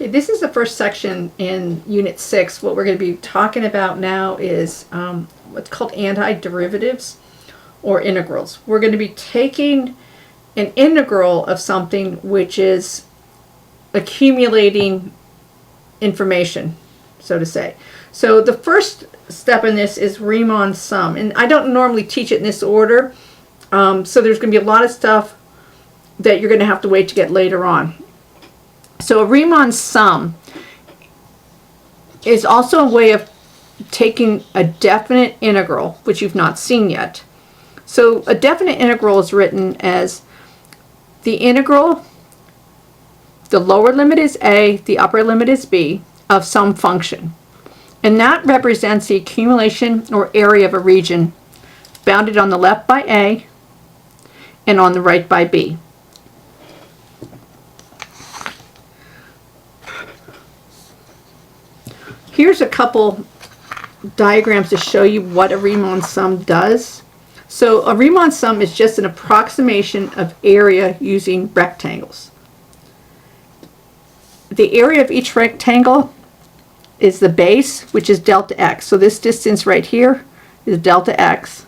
Okay, this is the first section in Unit 6. What we're going to be talking about now is what's called antiderivatives or integrals. We're going to be taking an integral of something which is accumulating information, so to say. So the first step in this is Riemann sum, and I don't normally teach it in this order, so there's going to be a lot of stuff that you're going to have to wait to get later on. So a Riemann sum is also a way of taking a definite integral, which you've not seen yet. So a definite integral is written as the integral, the lower limit is a, the upper limit is b, of some function. And that represents the accumulation or area of a region bounded on the left by a and on the right by b. Here's a couple diagrams to show you what a Riemann sum does. So a Riemann sum is just an approximation of area using rectangles. The area of each rectangle is the base, which is delta x. So this distance right here is delta x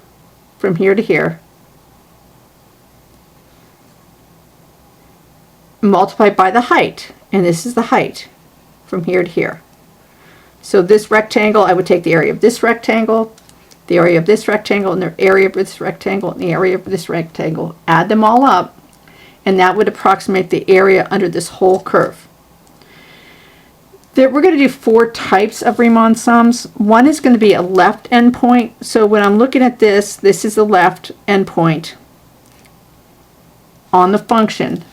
from here to here, multiplied by the height, and this is the height from here to here. So this rectangle, I would take the area of this rectangle, the area of this rectangle, and the area of this rectangle, and the area of this rectangle, add them all up, and that would approximate the area under this whole curve. We're going to do 4 types of Riemann sums. One is going to be a left endpoint. So when I'm looking at this, this is the left endpoint on the function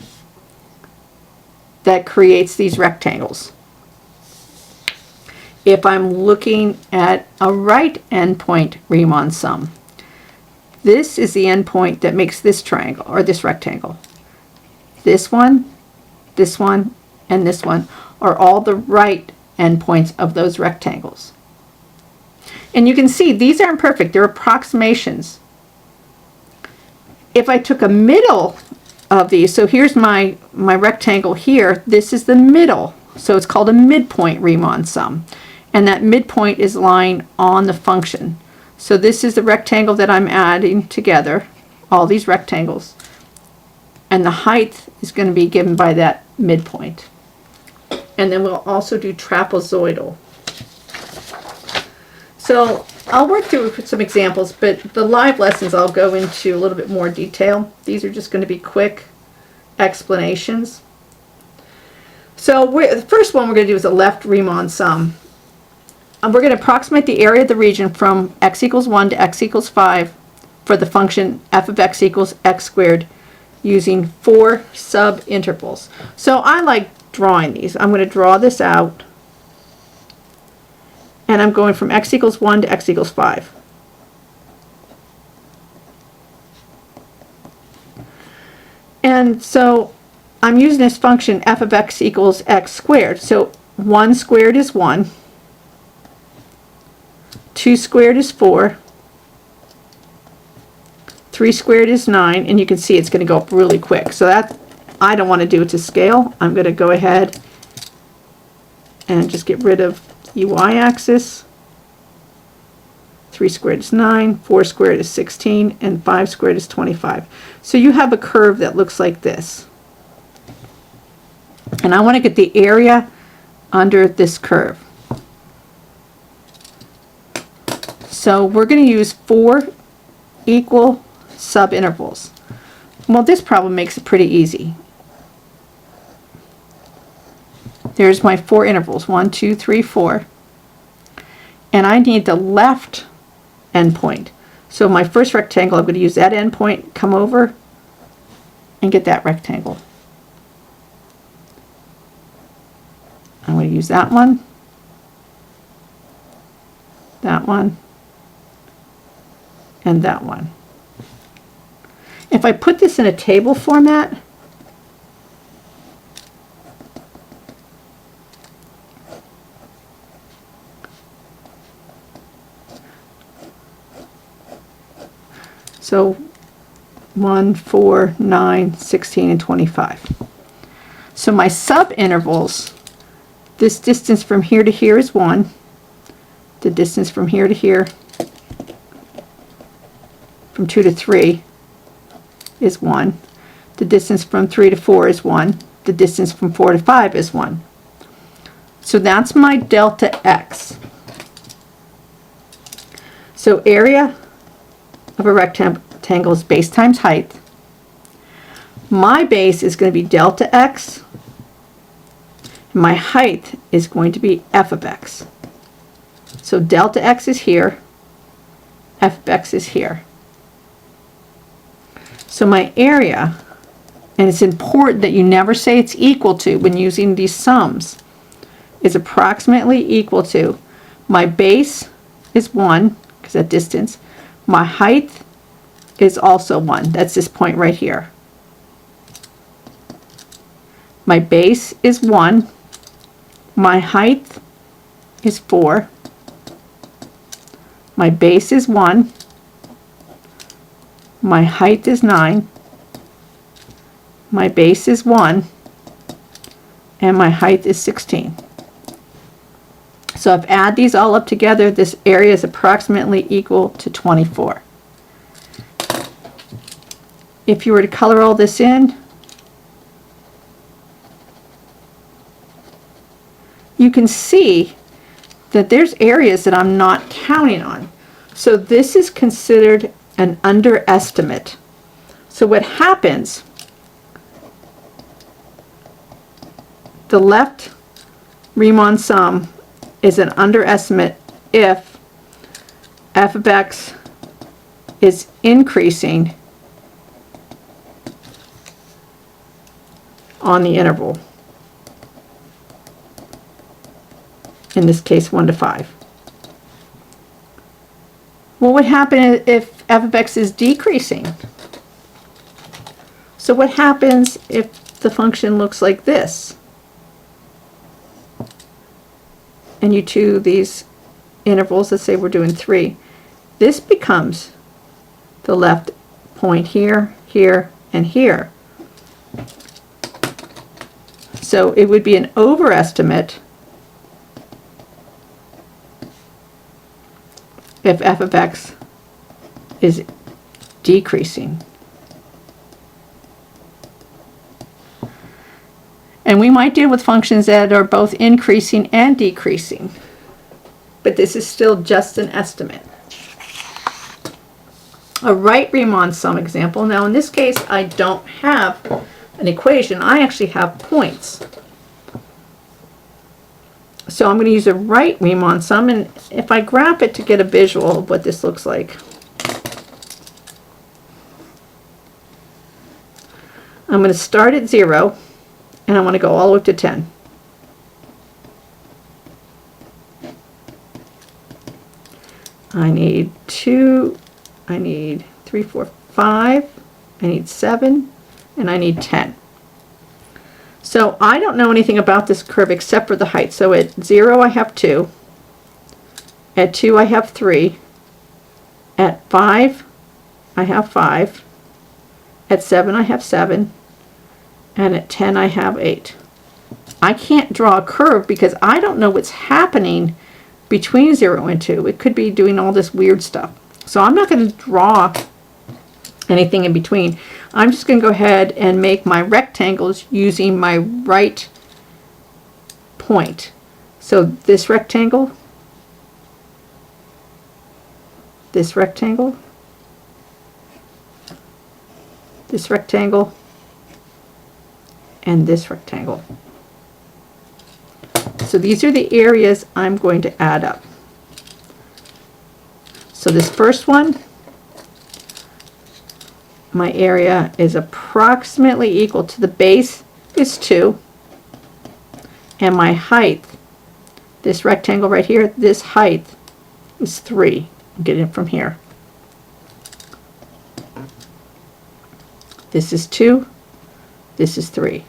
that creates these rectangles. If I'm looking at a right endpoint Riemann sum, this is the endpoint that makes this triangle or this rectangle. This one, and this one are all the right endpoints of those rectangles. And you can see these aren't perfect, they're approximations. If I took a middle of these, so here's my rectangle here, this is the middle, so it's called a midpoint Riemann sum. And that midpoint is lying on the function. So this is the rectangle that I'm adding together, all these rectangles. And the height is going to be given by that midpoint. And then we'll also do trapezoidal. So I'll work through some examples, but the live lessons I'll go into a little bit more detail. These are just going to be quick explanations. So the first one we're going to do is a left Riemann sum. And we're going to approximate the area of the region from x equals 1 to x equals 5 for the function f of x equals x squared using 4 subintervals. So I like drawing these. I'm going to draw this out, and I'm going from x equals 1 to x equals 5. And so I'm using this function f of x equals x squared. So 1 squared is 1. 2 squared is 4, 3 squared is 9, and you can see it's going to go up really quick. So that I don't want to do it to scale. I'm going to go ahead and just get rid of the y-axis. 3 squared is 9, 4 squared is 16, and 5 squared is 25. So you have a curve that looks like this. And I want to get the area under this curve. So we're going to use 4 equal subintervals. Well, this problem makes it pretty easy. There's my 4 intervals, 1, 2, 3, 4. And I need the left endpoint. So my first rectangle, I'm going to use that endpoint, come over, and get that rectangle. I'm going to use that one, and that one. If I put this in a table format, so 1, 4, 9, 16, and 25. So my subintervals This distance from here to here is 1. The distance from here to here, from 2 to 3, is 1. The distance from 3 to 4 is 1. The distance from 4 to 5 is 1. So that's my delta x. So area of a rectangle is base times height. My base is going to be delta x. My height is going to be f of x. So delta x is here, f of x is here. So my area, and it's important that you never say it's equal to when using these sums, is approximately equal to, my base is 1, because that distance, my height is also 1, that's this point right here. My base is 1, my height is 4, my base is 1, my height is 9, my base is 1, and my height is 16. So if I add these all up together, this area is approximately equal to 24. If you were to color all this in, you can see that there's areas that I'm not counting on. So this is considered an underestimate. So what happens, the left Riemann sum is an underestimate if f of x is increasing on the interval. In this case, 1 to 5. What would happen if f of x is decreasing? So what happens if the function looks like this? And you choose these intervals, let's say we're doing 3. This becomes the left point here, here, and here. So it would be an overestimate if f of x is decreasing. And we might deal with functions that are both increasing and decreasing, but this is still just an estimate. A right Riemann sum example. Now in this case I don't have an equation, I actually have points. So I'm going to use a right Riemann sum, and if I graph it to get a visual of what this looks like, I'm going to start at 0 and I want to go all the way up to 10. I need 2, I need 3, 4, 5, I need 7, and I need 10. So I don't know anything about this curve except for the height. So at 0 I have 2, at 2 I have 3, at 5 I have 5, at 7 I have 7, and at 10 I have 8. I can't draw a curve because I don't know what's happening between 0 and 2. It could be doing all this weird stuff. So I'm not going to draw anything in between. I'm just going to go ahead and make my rectangles using my right point. So this rectangle, this rectangle, this rectangle, and this rectangle. So these are the areas I'm going to add up. So this first one, my area is approximately equal to the base is 2, and my height, this rectangle right here, this height is 3. I'm getting it from here. This is 2, this is 3.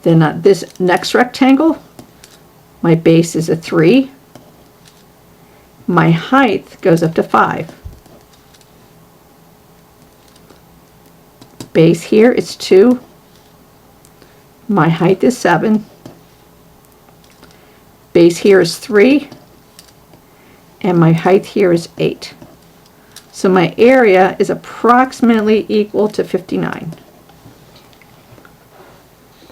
Then this next rectangle, my base is a 3, my height goes up to 5. Base here is 2, my height is 7, base here is 3, and my height here is 8. So my area is approximately equal to 59.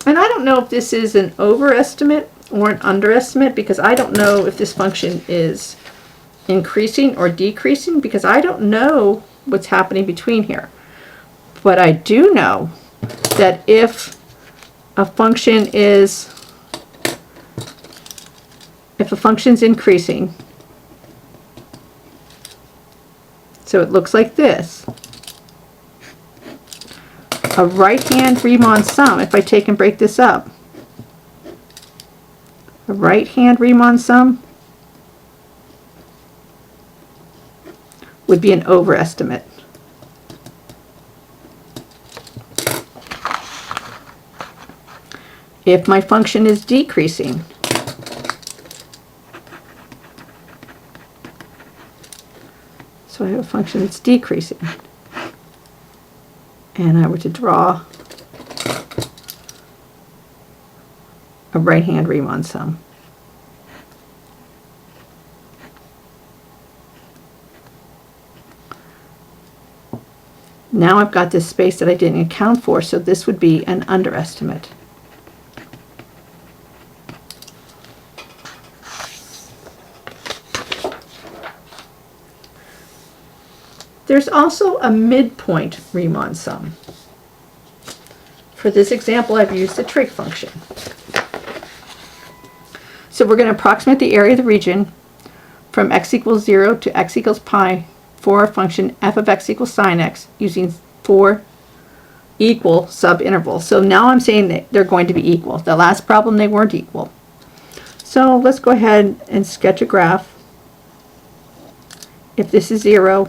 And I don't know if this is an overestimate or an underestimate, because I don't know if this function is increasing or decreasing, because I don't know what's happening between here. But I do know that if a function is increasing, so it looks like this. A right-hand Riemann sum, if I take and break this up, a right-hand Riemann sum would be an overestimate. If my function is decreasing, so I have a function that's decreasing, and I were to draw a right-hand Riemann sum. Now I've got this space that I didn't account for, so this would be an underestimate. There's also a midpoint Riemann sum. For this example, I've used the trig function. So we're going to approximate the area of the region from x equals 0 to x equals pi for our function f of x equals sine x using 4 equal subintervals. So now I'm saying that they're going to be equal. The last problem, they weren't equal. So let's go ahead and sketch a graph. If this is 0,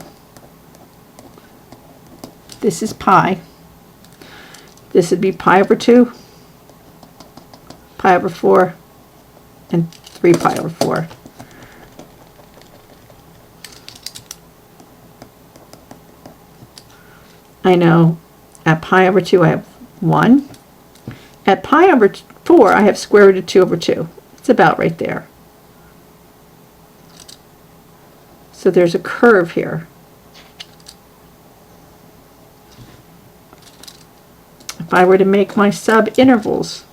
this is pi. This would be pi over 2, pi over 4, and 3 pi over 4. I know at pi over 2 I have 1. At pi over 4 I have square root of 2 over 2. It's about right there. So there's a curve here. If I were to make my subintervals,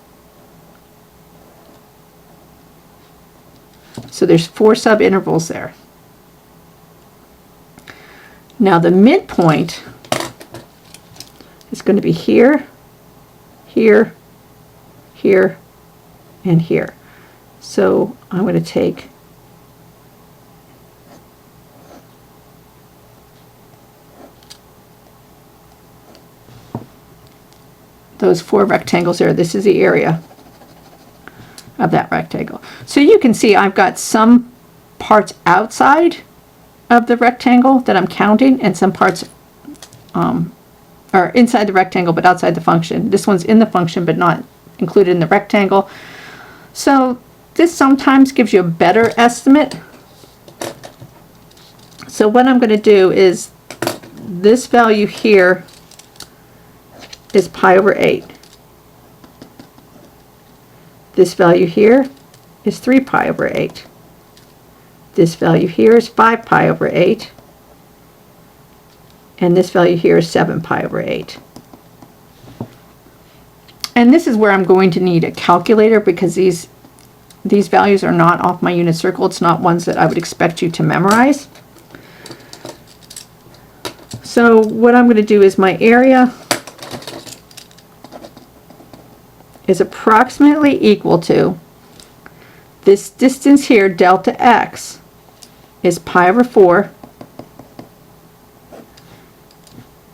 so there's 4 subintervals there. Now the midpoint is going to be here, here, here, and here. So I'm going to take those 4 rectangles there. This is the area of that rectangle. So you can see I've got some parts outside of the rectangle that I'm counting, and some parts are inside the rectangle but outside the function. This one's in the function but not included in the rectangle. So this sometimes gives you a better estimate. So what I'm going to do is, this value here is pi over 8. This value here is 3 pi over 8. This value here is 5 pi over 8. And this value here is 7 pi over 8. And this is where I'm going to need a calculator, because these values are not off my unit circle. It's not ones that I would expect you to memorize. So what I'm going to do is, my area is approximately equal to this distance here, delta x, is pi over 4,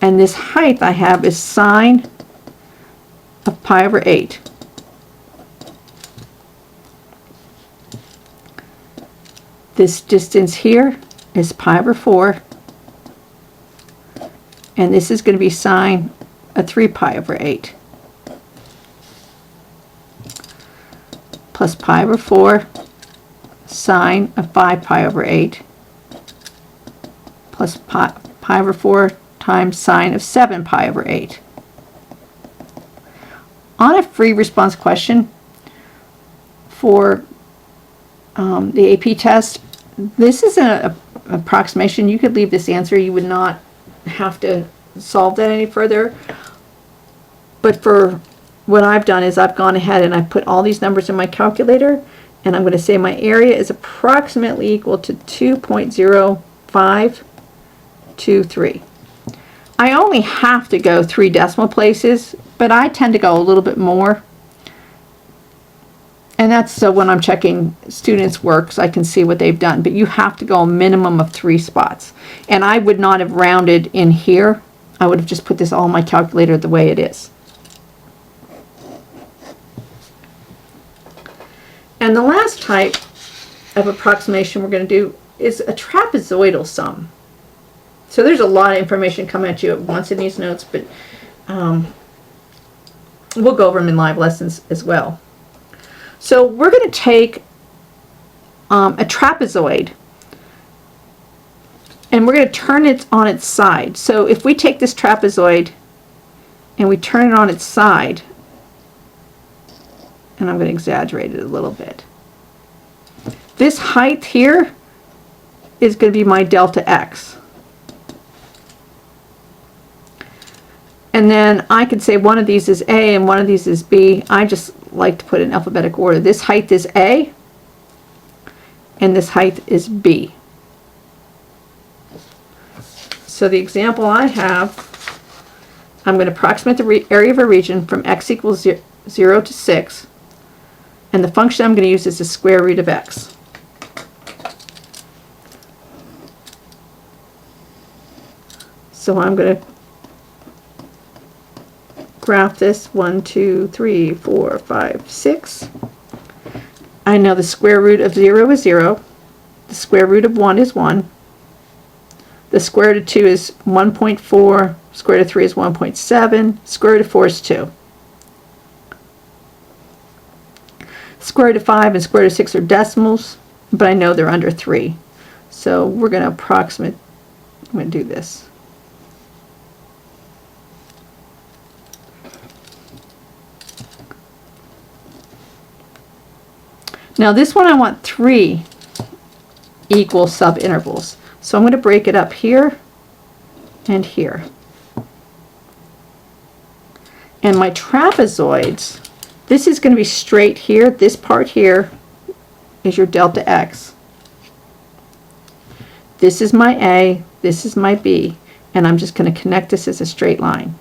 and this height I have is sine of pi over 8. This distance here is pi over 4, and this is going to be sine of 3 pi over 8. Plus pi over 4 sine of 5 pi over 8 plus pi over 4 times sine of 7 pi over 8. On a free response question, for the AP test. This is an approximation. You could leave this answer. You would not have to solve that any further. But for what I've done is I've gone ahead and I've put all these numbers in my calculator, and I'm going to say my area is approximately equal to 2.0523. I only have to go 3 decimal places, but I tend to go a little bit more. And that's so when I'm checking students' works, I can see what they've done. But you have to go a minimum of 3 spots. And I would not have rounded in here. I would have just put this all in my calculator the way it is. And the last type of approximation we're going to do is a trapezoidal sum. So there's a lot of information coming at you at once in these notes, but we'll go over them in live lessons as well. So we're going to take a trapezoid and we're going to turn it on its side. So if we take this trapezoid and we turn it on its side, and I'm going to exaggerate it a little bit, this height here is going to be my delta x. And then I could say one of these is A and one of these is B. I just like to put it in alphabetical order. This height is A and this height is B. So the example I have, I'm going to approximate the area of a region from x equals 0 to 6, and the function I'm going to use is the square root of x. So I'm going to graph this 1, 2, 3, 4, 5, 6. I know the square root of 0 is 0. The square root of 1 is 1. The square root of 2 is 1.4. Square root of 3 is 1.7. Square root of 4 is 2. Square root of 5 and square root of 6 are decimals, but I know they're under 3. So we're going to approximate. I'm going to do this. Now this one I want 3 equal subintervals. So I'm going to break it up here and here. And my trapezoids, this is going to be straight here. This part here is your delta x. This is my A, this is my B, and I'm just going to connect this as a straight line.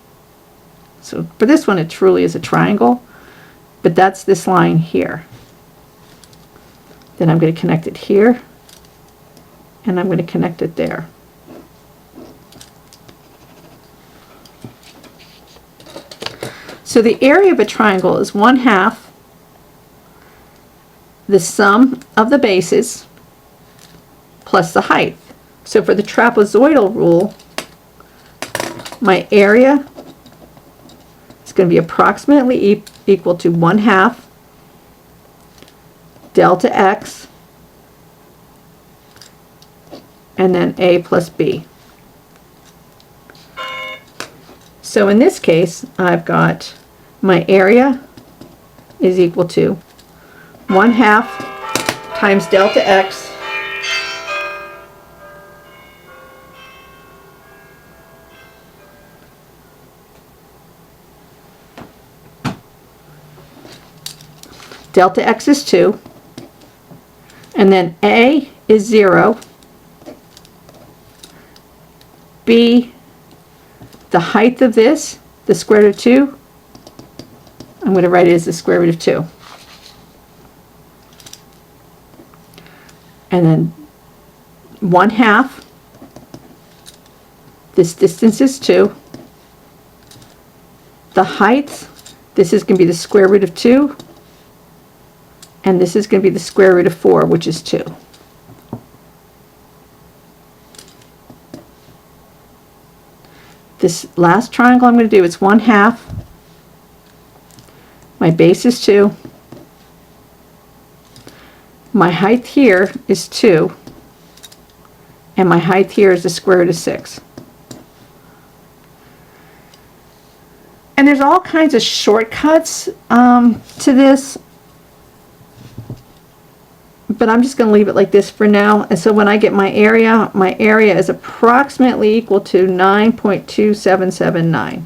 So for this one it truly is a triangle, but that's this line here. Then I'm going to connect it here, and I'm going to connect it there. So the area of a triangle is 1/2 the sum of the bases plus the height. So for the trapezoidal rule, my area is going to be approximately equal to 1/2 delta x, and then A plus B. So in this case, I've got my area is equal to 1/2 times delta x delta x is 2, and then A is 0, B, the height of this, the square root of 2, I'm going to write it as the square root of 2. And then 1/2, this distance is 2. The height, this is going to be the square root of 2. And this is going to be the square root of 4, which is 2. This last triangle I'm going to do, it's 1/2. My base is 2. My height here is 2. And my height here is the square root of 6. And there's all kinds of shortcuts to this. but I'm just going to leave it like this for now. And so when I get my area is approximately equal to 9.2779.